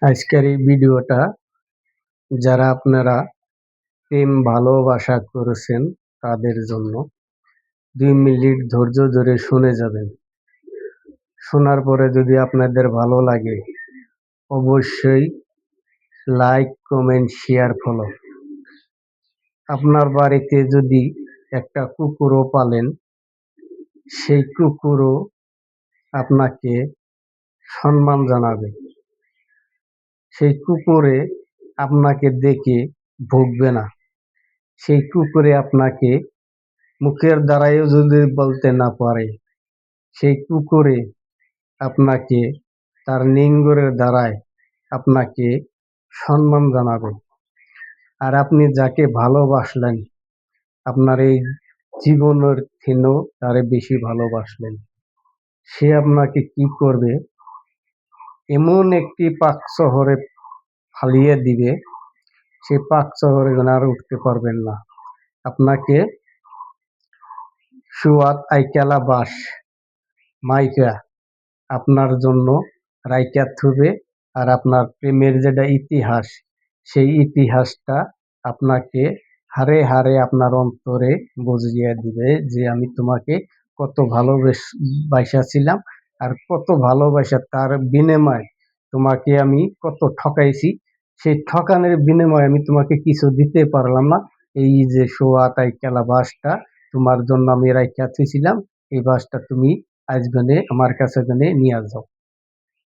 আজকের এই ভিডিওটা যারা আপনারা প্রেম ভালোবাসা করেছেন তাদের জন্য 2 মিনিট ধৈর্য ধরে শুনে যাবেন। শোনার পরে যদি আপনাদের ভালো লাগে অবশ্যই লাইক, কমেন্ট, শেয়ার, ফলো। আপনার বাড়িতে যদি একটা কুকুরও পালেন, সেই কুকুরও আপনাকে সম্মান জানাবে। সেই কুকুরে আপনাকে দেখে ভুকবে না। সেই কুকুরে আপনাকে মুখের দ্বারাইও যদি বলতে না পারে, সেই কুকুরে আপনাকে তার নিঙ্গরের দ্বারায় আপনাকে সম্মান জানাবে। আর আপনি যাকে ভালোবাসলেন, আপনার এই জীবনের থেকেও তারে বেশি ভালোবাসলেন, সে আপনাকে কি করবে? এমন একটি পাক শহরে ফালিয়ে দিবে, সে পাক শহরে আর উঠতে পারবেন না। আপনাকে সুয়াত আইকালা বাস মাইকা আপনার জন্য রাইকা থুবে। আর আপনার প্রেমের যেটা ইতিহাস, সেই ইতিহাসটা আপনাকে হারে হারে আপনার অন্তরে বুঝিয়ে দিবে যে আমি তোমাকে কত ভালোবাসা ছিলাম, আর কত ভালোবাসা তার বিনিময়ে তোমাকে আমি কত ঠকাইছি। সেই ঠকানোর বিনিময়ে আমি তোমাকে কিছু দিতে পারলাম না। এই যে সোয়াত আইকালা বাসটা তোমার জন্য আমি রাইখা থুইছিলাম, এই বাসটা তুমি আজ গনে আমার কাছে গনে নিয়ে যাও।